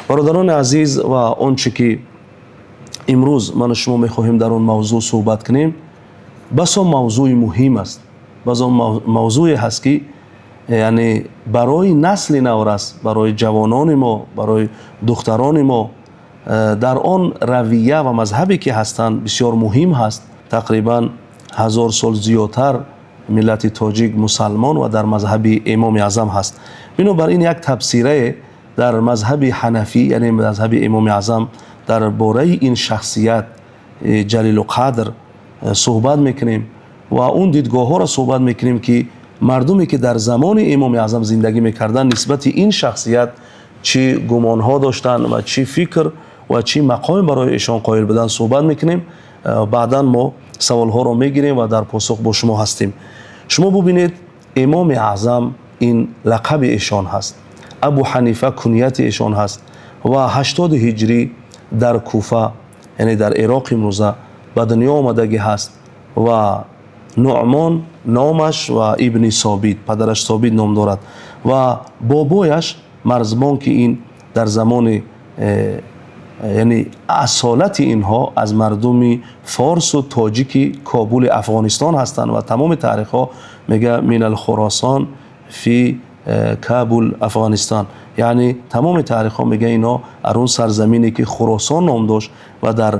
برادران عزیز و آنچه که امروز من و شما میخواهیم در اون موضوع صحبت کنیم بسا موضوع مهم است. بسا موضوعی هست که یعنی برای نسل نو است، برای جوانان ما، برای دختران ما در آن رویه و مذهبی که هستند بسیار مهم هست. تقریبا 1000 سال زیادتر ملت تاجیک مسلمان و در مذهب امام اعظم هست. بنابراین یک تفسیره در مذهب حنفی یعنی مذهب امام اعظم در باره این شخصیت جلیل القدر صحبت میکنیم و اون دیدگاه ها را صحبت میکنیم که مردمی که در زمان امام اعظم زندگی میکردن نسبت این شخصیت چه گمان ها داشتن و چه فکر و چه مقام برای ایشان قائل بودن صحبت میکنیم. بعدا ما سوال ها را میگیریم و در پاسخ با شما هستیم. شما ببینید امام اعظم این لقب ایشان هست، ابو حنیفه کنیت ایشان هست و 80 هجری در کوفه یعنی در عراق امروزه به دنیا آمدگی هست و نعمان نامش و ابن ثابت پدرش ثابت نام دارد و بابایش مرزبان که این در زمان یعنی اصالت اینها از مردم فارس و تاجیک کابل افغانستان هستند و تمام تاریخ ها میگه من الخراسان فی کابل افغانستان، یعنی تمام تاریخ ها میگه اینا ارون سرزمینی که خراسان نام داشت و در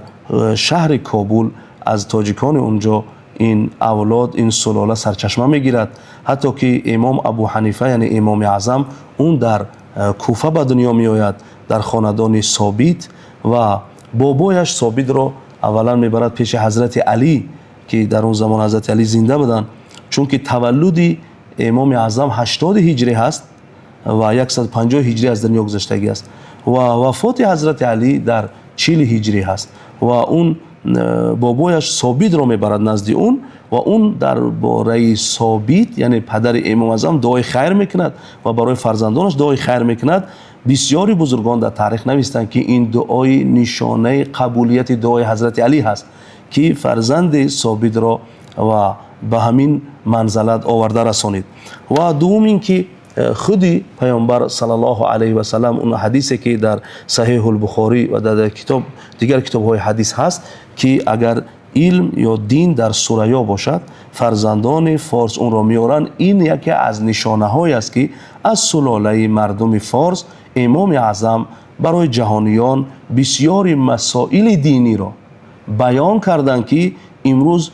شهر کابل از تاجیکان اونجا این اولاد این سلاله سرچشمه میگیرد. حتی که امام ابو حنیفه یعنی امام اعظم اون در کوفه به دنیا می آید در خاندان ثابت و بابایش ثابت را اولا میبرد پیش حضرت علی که در اون زمان حضرت علی زنده بودن، چون که تولد امام اعظم 80 هجری هست و 150 هجری از دنیا گذشتگی است و وفات حضرت علی در 40 هجری هست و اون بابایش ثابت را میبرد نزد اون و اون در باره ثابت یعنی پدر امام اعظم دعای خیر میکند و برای فرزندانش دعای خیر میکند. بسیاری بزرگان در تاریخ نوشتند که این دعای نشانه قبولیت دعای حضرت علی هست که فرزند ثابت را و به همین منزلت آورده رسانید. و دوم این که خودی پیامبر صلی الله علیه و سلم اون حدیثی که در صحیح البخاری و در دیگر کتاب‌های حدیث هست که اگر علم یا دین در ثریا باشد فرزندان فارس اون را میارن. این یکی از نشانه‌هایی است که از سلاله مردم فارس امام اعظم برای جهانیان بسیاری مسائل دینی را بیان کردند که امروز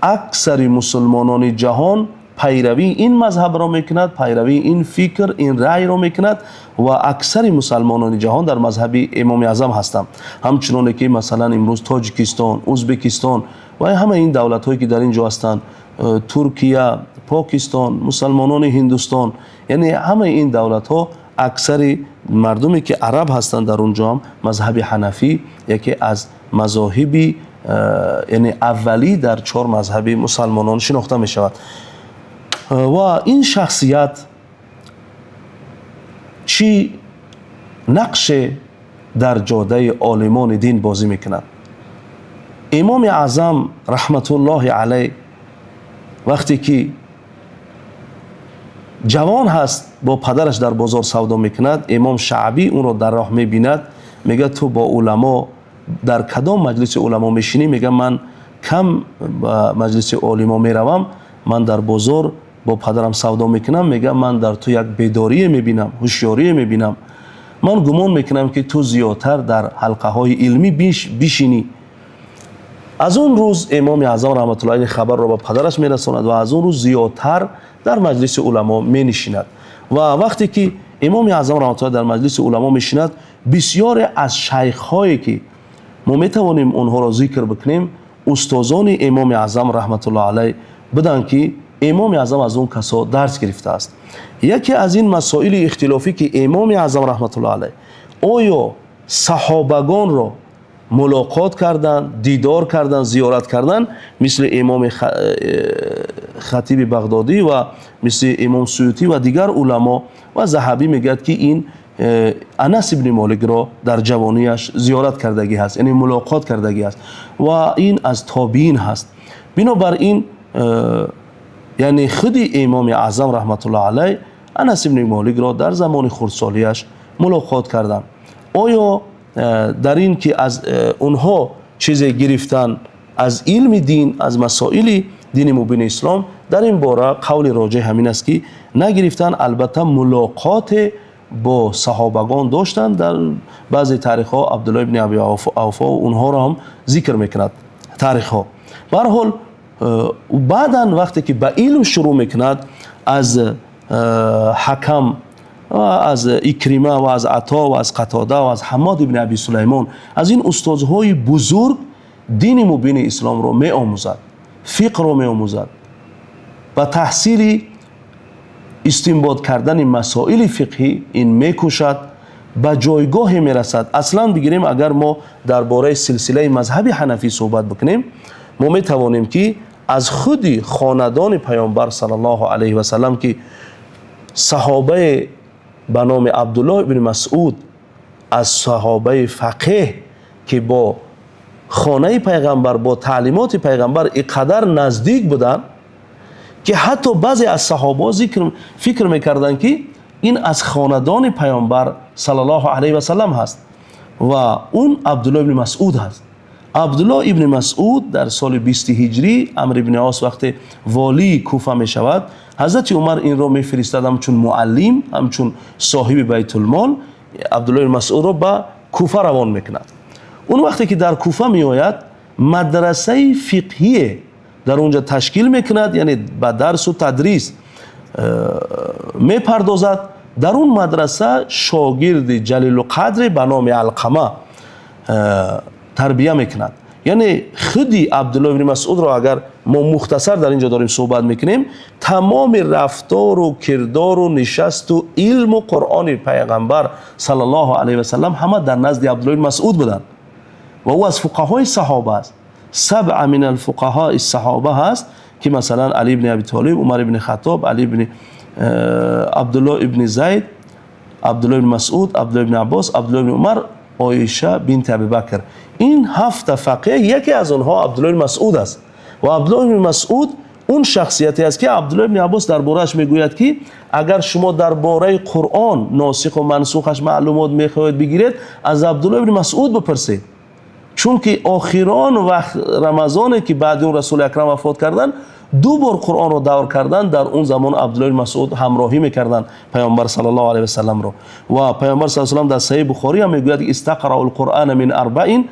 اکثر مسلمانان جهان پیروی این مذهب را میکند، پیروی این فکر این رأی را میکند و اکثر مسلمانان جهان در مذهب امام اعظم هستند. همچنانه که مثلا امروز تاجیکستان، ازبکستان و همه این دولت هایی که در اینجا هستند، ترکیه، پاکستان، مسلمانان هندوستان، یعنی همه این دولت ها اکثر مردمی که عرب هستند در اونجا هم مذهب حنفی یکی از مذاهب یعنی اولی در 4 مذهب مسلمانان شناخته می شود. و این شخصیت چی نقش در جاده عالمان دین بازی میکند؟ امام اعظم رحمت الله علیه وقتی که جوان هست با پدرش در بازار سودا میکند، امام شعبی اون رو در راه میبیند، میگه تو با علما در کدام مجلس علما میشینی؟ میگه من کم با مجلس علما میروم، من در بازار با پدرم سودا میکنم. میگه من در تو یک بیداری میبینم، هوشیاری میبینم. من گمان میکنم که تو زیادتر در حلقه های علمی بشینی. از اون روز امام اعظم رحمت الله علیه خبر را به پدرش میرساند و از اون روز زیادتر در مجلس علما مینشیند. و وقتی که امام اعظم رحمت الله در مجلس علما میشیند، بسیار از شیخ هایی که ما میتوانیم اونها را ذکر بکنیم استادان امام اعظم رحمت الله علیه بدن که امام اعظم از اون کسا درس گرفته است. یکی از این مسائل اختلافی که امام اعظم رحمت الله علیه آیا صحابگان را ملاقات کردن، دیدار کردن، زیارت کردن مثل امام خطیب بغدادی و مثل امام سیوطی و دیگر علما و ذهبی میگه که این انس ابن مالک را در جوانیش زیارت کردگی هست، یعنی ملاقات کردگی هست و این از تابعین هست. بنابراین یعنی خود امام اعظم رحمت الله علیه انس ابن مالک را در زمان خردسالیش ملاقات کردند. آیا در این که از اونها چیزی گرفتن از علم دین، از مسائل دین مبین اسلام، در این باره قول راجح همین است که نگرفتن. البته ملاقات با صحابگان داشتن. در بعضی تاریخ ها عبدالله ابن ابی اوفا و اونها را هم ذکر میکند تاریخ ها. به هر حال بعدا وقتی که به علم شروع میکند از حکم و از اکریمه و از عطا و از قتاده و از حماد ابن ابی سلیمان، از این استادهای بزرگ دین مبین اسلام رو می آموزد، فقه رو می آموزد، و تحصیل استنباط کردن مسائل فقهی این می کوشد، به جایگاه می رسد. اصلا بگیریم اگر ما درباره سلسله مذهب حنفی صحبت بکنیم، ما می توانیم که از خودی خاندان پیامبر صلی الله علیه و سلم که صحابه به نام عبدالله ابن مسعود، از صحابه فقیه که با خانه پیغمبر، با تعلیمات پیغمبر اینقدر نزدیک بودن که حتی بعضی از صحابه فکر میکردن که این از خاندان پیامبر صلی الله علیه و سلم هست و اون عبدالله ابن مسعود هست. عبدالله ابن مسعود در سال 20 هجری عمرو ابن عاص وقت والی کوفه می شود، حضرت عمر این را می فرستاد همچون معلم، همچون صاحب بیت المال، عبدالله ابن مسعود را به کوفه روان میکند. اون وقتی که در کوفه می آید مدرسه فقهی در اونجا تشکیل میکند، یعنی به درس و تدریس می پردازد. در اون مدرسه شاگرد جلیل القدر به نام علقمه تربیه میکند. یعنی خودی عبدالله ابن مسعود را اگر ما مختصر در اینجا داریم صحبت میکنیم، تمام رفتار و کردار و نشست و علم و قرآن پیغمبر صلی الله علیه و سلم همه در نزد عبدالله ابن مسعود بودن و او از فقهای صحابه است. 7 من الفقهاء الصحابه هست که مثلا علی ابن ابی طالب، عمر ابن خطاب، علی ابن عبدالله ابن زید، عبدالله ابن مسعود، عبدالله ابن عباس، عبدالله ابن عمر، عایشه بنت ابوبکر. این 7 فقیه یکی از آنها عبدالله ابن مسعود است و عبدالله ابن مسعود اون شخصیتی است که عبدالله ابن عباس درباره‌اش میگوید که اگر شما درباره قرآن ناسخ و منسوخش معلومات میخواهید بگیرید، از عبدالله ابن مسعود بپرسید، چون که آخران وقت رمضانی که بعد اون رسول اکرم وفات کردن 2 بار قرآن رو دور کردن. در اون زمان عبدالله بن مسعود همراهی میکردن پیامبر صلی الله علیه و سلم رو و پیامبر صلی الله علیه و سلم در صحیح بخاری هم میگوید استقرأ القرآن من 4.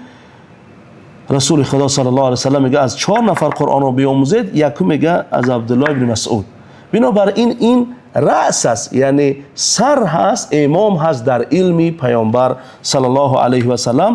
رسول خدا صلی الله علیه و سلم میگه از 4 نفر قرآن رو بیاموزید، یکی میگه از عبدالله بن مسعود. بنابراین این رأس است، یعنی سر هست، امام هست در علم پیامبر صلی الله علیه و سلم